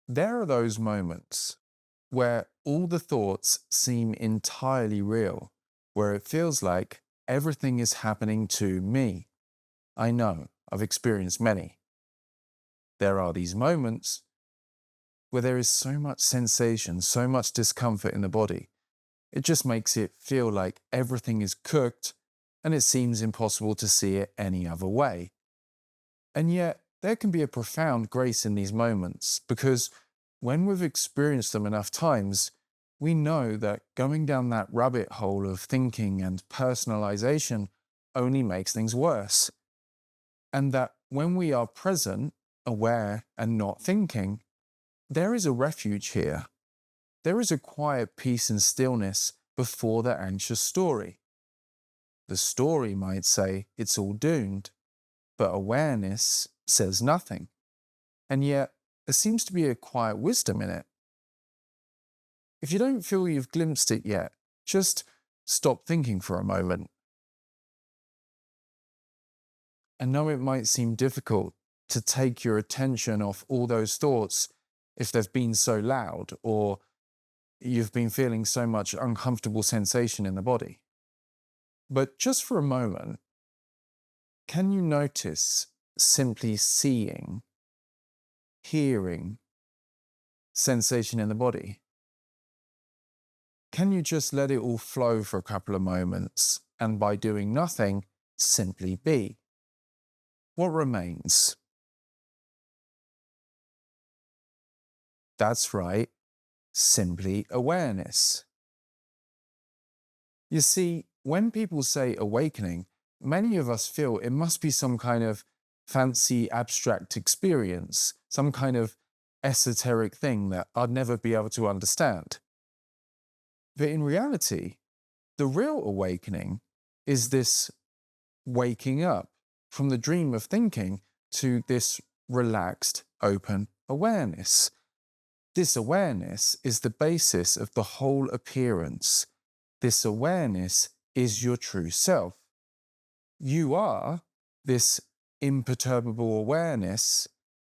There are those moments where all the thoughts seem entirely real, where it feels like everything is happening to me. I know, I've experienced many. There are these moments where there is so much sensation, so much discomfort in the body. It just makes it feel like everything is cooked and it seems impossible to see it any other way. And yet, there can be a profound grace in these moments because when we've experienced them enough times, we know that going down that rabbit hole of thinking and personalization only makes things worse. And that when we are present, aware, and not thinking, there is a refuge here. There is a quiet peace and stillness before the anxious story. The story might say it's all doomed, but awareness says nothing. And yet, there seems to be a quiet wisdom in it. If you don't feel you've glimpsed it yet, just stop thinking for a moment. I know it might seem difficult to take your attention off all those thoughts if they've been so loud or you've been feeling so much uncomfortable sensation in the body. But just for a moment, can you notice simply seeing, hearing, sensation in the body? Can you just let it all flow for a couple of moments and by doing nothing, simply be? What remains? That's right, simply awareness. You see, when people say awakening, many of us feel it must be some kind of fancy abstract experience, some kind of esoteric thing that I'd never be able to understand. But in reality, the real awakening is this waking up from the dream of thinking to this relaxed, open awareness. This awareness is the basis of the whole appearance. This awareness is your true self. You are this imperturbable awareness,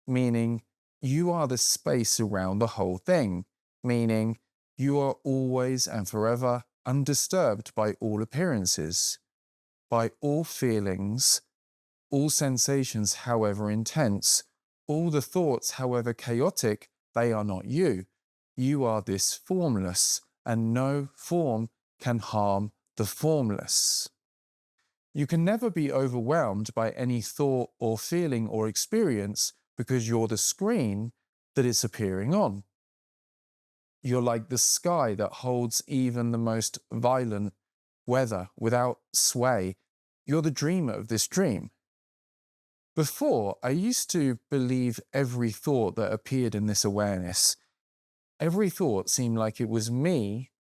meaning you are the space around the whole thing, meaning you are always and forever undisturbed by all appearances, by all feelings, all sensations, however intense, all the thoughts, however chaotic, they are not you. You are this formless, and no form can harm the formless. You can never be overwhelmed by any thought or feeling or experience because you're the screen that it's appearing on. You're like the sky that holds even the most violent weather without sway. You're the dreamer of this dream. Before, I used to believe every thought that appeared in this awareness. Every thought seemed like it was me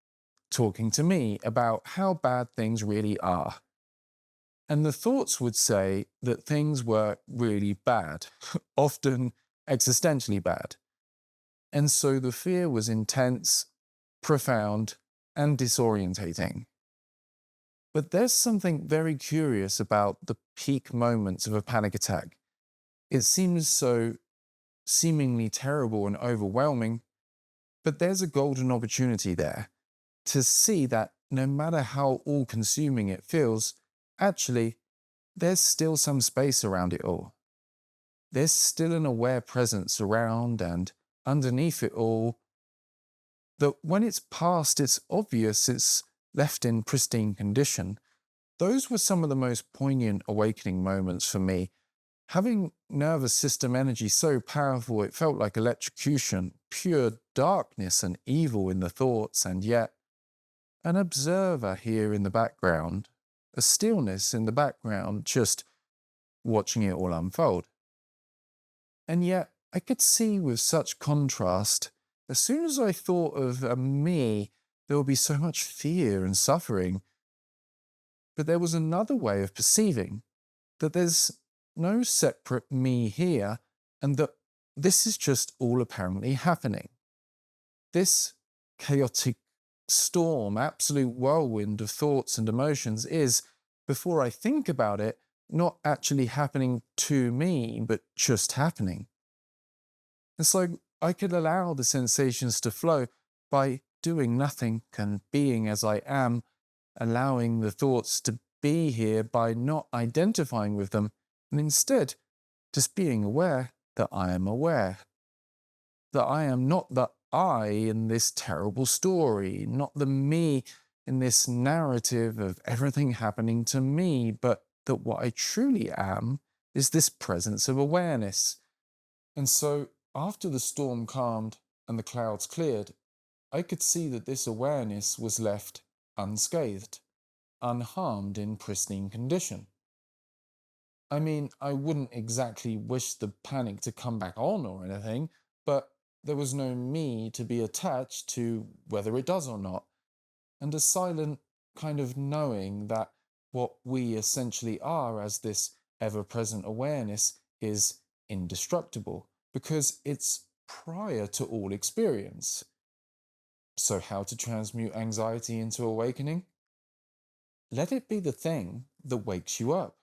talking to me about how bad things really are. And the thoughts would say that things were really bad, often existentially bad. And so the fear was intense, profound, and disorientating. But there's something very curious about the peak moments of a panic attack. It seems so seemingly terrible and overwhelming, but there's a golden opportunity there to see that no matter how all consuming it feels, actually, there's still some space around it all. There's still an aware presence around and underneath it all that when it's past, it's obvious it's left in pristine condition. Those were some of the most poignant awakening moments for me. Having nervous system energy so powerful, it felt like electrocution, pure darkness and evil in the thoughts, and yet an observer here in the background, a stillness in the background, just watching it all unfold. And yet, I could see with such contrast, as soon as I thought of a me, there would be so much fear and suffering. But there was another way of perceiving that there's no separate me here, and that this is just all apparently happening. This chaotic storm, absolute whirlwind of thoughts and emotions is, before I think about it, not actually happening to me, but just happening. It's like I could allow the sensations to flow by doing nothing and being as I am, allowing the thoughts to be here by not identifying with them, and instead just being aware that I am aware, that I am not the I in this terrible story, not the me in this narrative of everything happening to me, but that what I truly am is this presence of awareness. And so, after the storm calmed and the clouds cleared, I could see that this awareness was left unscathed, unharmed in pristine condition. I mean, I wouldn't exactly wish the panic to come back on or anything, but there was no me to be attached to whether it does or not, and a silent kind of knowing that what we essentially are as this ever present awareness is indestructible because it's prior to all experience. So, how to transmute anxiety into awakening? Let it be the thing that wakes you up,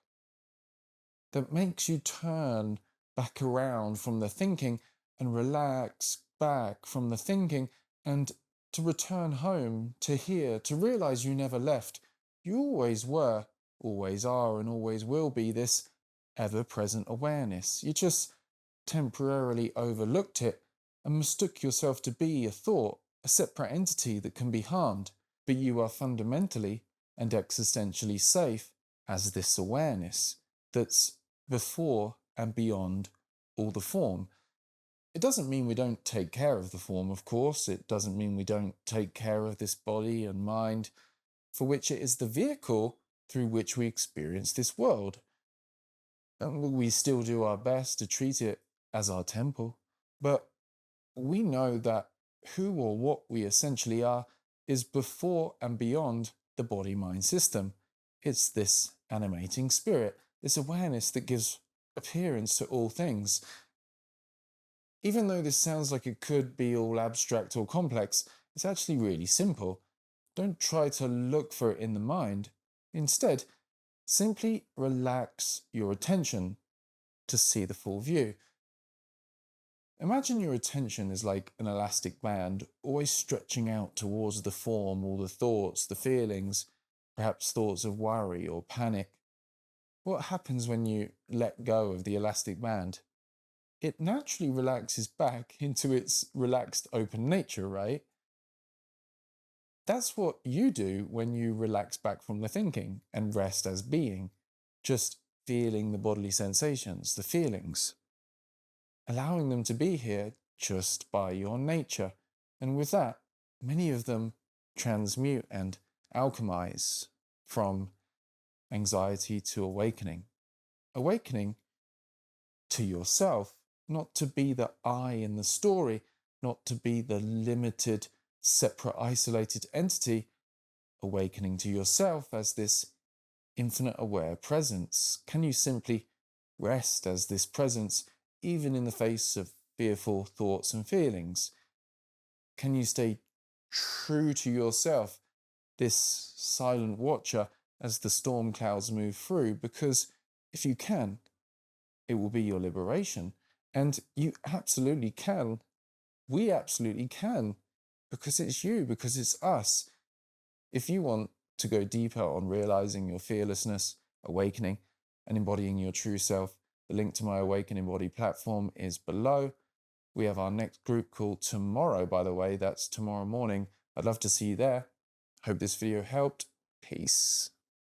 that makes you turn back around from the thinking and relax back from the thinking, and to return home, to here, to realize you never left. You always were, always are, and always will be this ever present awareness. You just temporarily overlooked it and mistook yourself to be a thought, a separate entity that can be harmed, but you are fundamentally and existentially safe as this awareness that's before and beyond all the form. It doesn't mean we don't take care of the form, of course. It doesn't mean we don't take care of this body and mind, for which it is the vehicle through which we experience this world. And we still do our best to treat it as our temple. But we know that who or what we essentially are is before and beyond the body mind system. It's this animating spirit, this awareness that gives appearance to all things. Even though this sounds like it could be all abstract or complex, it's actually really simple. Don't try to look for it in the mind. Instead, simply relax your attention to see the full view. Imagine your attention is like an elastic band, always stretching out towards the form, all the thoughts, the feelings, perhaps thoughts of worry or panic. What happens when you let go of the elastic band? It naturally relaxes back into its relaxed open nature, right? That's what you do when you relax back from the thinking and rest as being, just feeling the bodily sensations, the feelings, allowing them to be here just by your nature. And with that, many of them transmute and alchemize from anxiety to awakening. Awakening to yourself, not to be the I in the story, not to be the limited, separate, isolated entity, awakening to yourself as this infinite aware presence. Can you simply rest as this presence, even in the face of fearful thoughts and feelings? Can you stay true to yourself, this silent watcher, as the storm clouds move through? Because if you can, it will be your liberation. And you absolutely can. We absolutely can. Because it's you, because it's us. If you want to go deeper on realizing your fearlessness, awakening, and embodying your true self, the link to my Awaken Embody platform is below. We have our next group called tomorrow, by the way. That's tomorrow morning. I'd love to see you there. Hope this video helped. Peace.